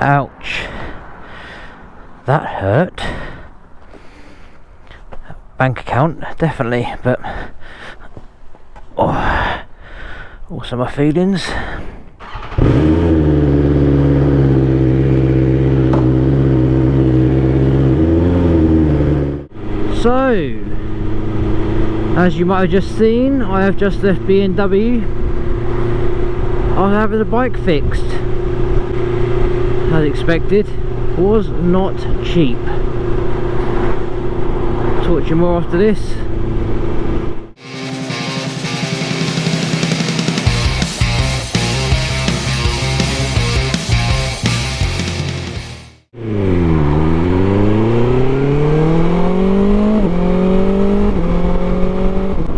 Ouch. That hurt. Bank account, definitely, but oh, also my feelings. So, as you might have just seen, I have just left BMW. I'm having the bike fixed. As expected, was not cheap. Talk to you more after this.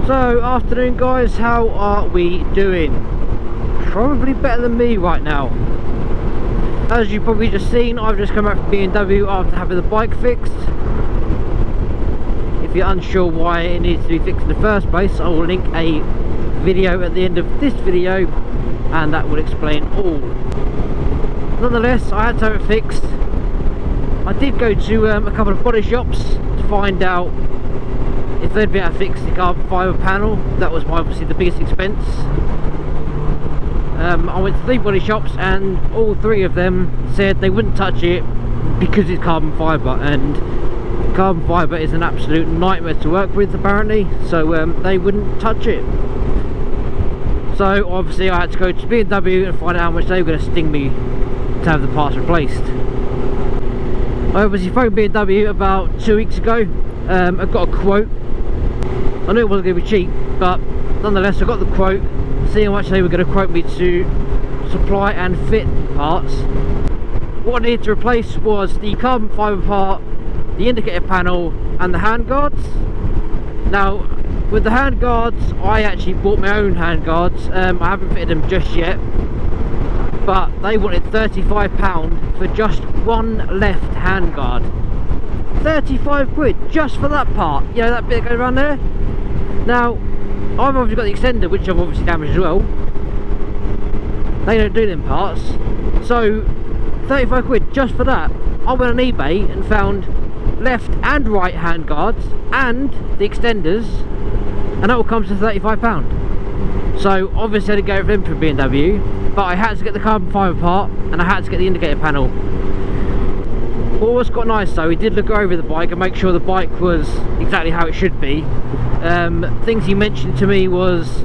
So, afternoon guys, how are we doing? Probably better than me right now. As you've probably just seen, I've just come back from BMW after having the bike fixed. If you're unsure why it needs to be fixed in the first place, I will link a video at the end of this video and that will explain all. Nonetheless, I had to have it fixed. I did go to a couple of body shops to find out if they'd be able to fix the carbon fibre panel. That was obviously the biggest expense. I went to 3 body shops and all 3 of them said they wouldn't touch it because it's carbon fibre, and carbon fibre is an absolute nightmare to work with apparently, so they wouldn't touch it. So obviously I had to go to BMW and find out how much they were going to sting me to have the parts replaced. I obviously phoned BMW about 2 weeks ago. I got a quote. I knew it wasn't going to be cheap, but nonetheless I got the quote, seeing how much they were going to quote me to supply and fit parts. What I needed to replace was the carbon fibre part, the indicator panel and the hand guards. Now with the hand guards, I actually bought my own hand guards. I haven't fitted them just yet, but they wanted £35 for just one left hand guard. 35 quid just for that part, you know, that bit that goes around there. Now I've obviously got the extender, which I've obviously damaged as well. They don't do them parts, so 35 quid just for that. I went on eBay and found left and right hand guards and the extenders, and that all comes to £35. So obviously I didn't go for them from BMW, but I had to get the carbon fibre part and I had to get the indicator panel. What was quite nice though, he did look over the bike and make sure the bike was exactly how it should be. Things he mentioned to me was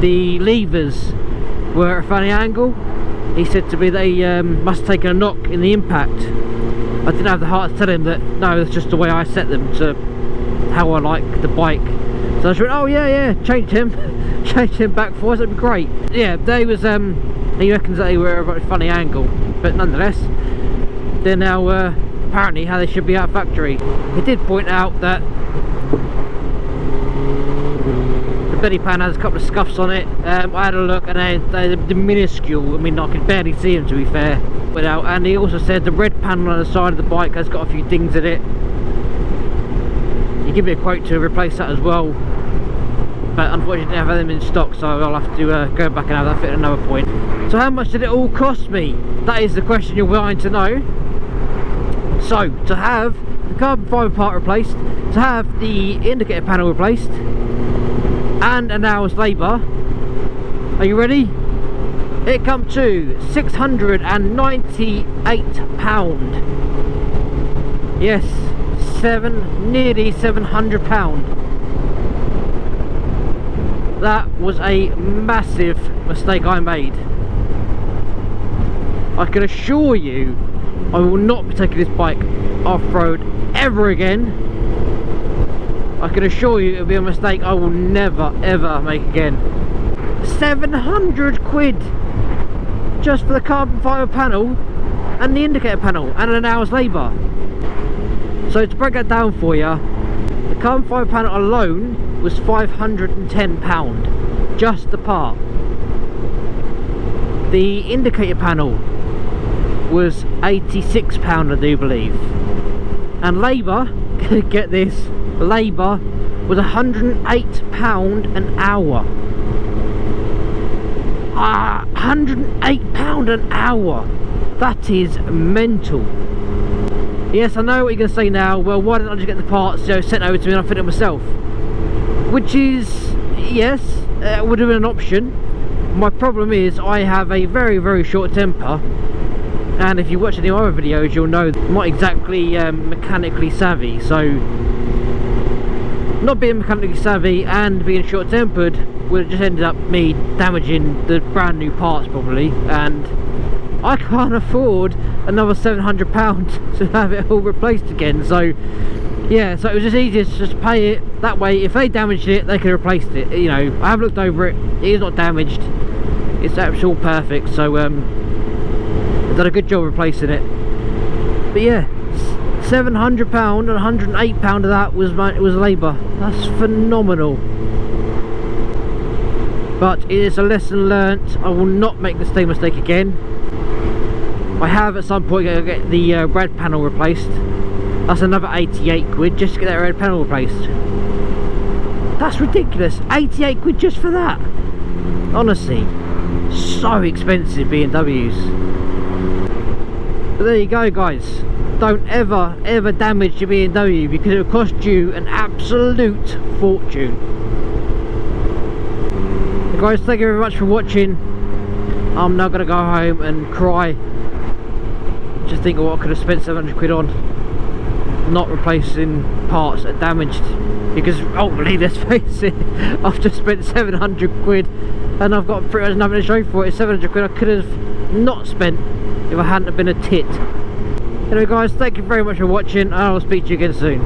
the levers were at a funny angle. He said to me they must have taken a knock in the impact. I didn't have the heart to tell him that no, that's just the way I set them to how I like the bike. So I just went, oh yeah, changed him back for us, that'd be great. Yeah, they was he reckons that they were at a funny angle, but nonetheless they're now apparently how they should be out of factory. He did point out that the belly pan has a couple of scuffs on it. I had a look and they're minuscule. I mean, I could barely see them to be fair. And he also said the red panel on the side of the bike has got a few dings in it. He gave me a quote to replace that as well, but unfortunately I didn't have them in stock, so I'll have to go back and have that fit at another point. So how much did it all cost me? That is the question you're wanting to know. So to have the carbon fibre part replaced, to have the indicator panel replaced and an hour's labour, are you ready? It come to £698. Yes, nearly £700. That was a massive mistake I made. I can assure you I will not be taking this bike off-road ever again. I can assure you it'll be a mistake I will never ever make again. 700 quid just for the carbon fibre panel and the indicator panel and an hour's labour. So to break that down for you, the carbon fibre panel alone was £510, just the part. The indicator panel was £86 I do believe, and labour, get this, labour was £108 an hour. £108 an hour. That is mental. Yes, I know what you're going to say now. Well, why don't I just get the parts, you know, sent over to me and I fit it myself? Which is, yes, would have been an option. My problem is I have a very, very short temper, and if you watch any of my other videos, you'll know I'm not exactly mechanically savvy. So, not being mechanically savvy and being short-tempered would have just ended up me damaging the brand new parts probably, and I can't afford another £700 to have it all replaced again. So yeah, so it was just easier to just pay it that way. If they damaged it, they could have replaced it. You know, I have looked over it, it is not damaged, it's actually all perfect. So they've done a good job replacing it. But yeah, £700 and £108 of that was labour. That's phenomenal. But it is a lesson learnt. I will not make the same mistake again. I have at some point got to get the red panel replaced. That's another 88 quid just to get that red panel replaced. That's ridiculous. 88 quid just for that. Honestly, so expensive BMWs. But there you go, guys. Don't ever damage your BMW, because it will cost you an absolute fortune. Guys, thank you very much for watching. I'm now going to go home and cry. Just think of what I could have spent 700 quid on not replacing parts that are damaged, because ultimately, let's face it, I've just spent 700 quid and I've got pretty much nothing to show for it. It's 700 quid I could have not spent if I hadn't have been a tit. Anyway guys, thank you very much for watching, and I'll speak to you again soon.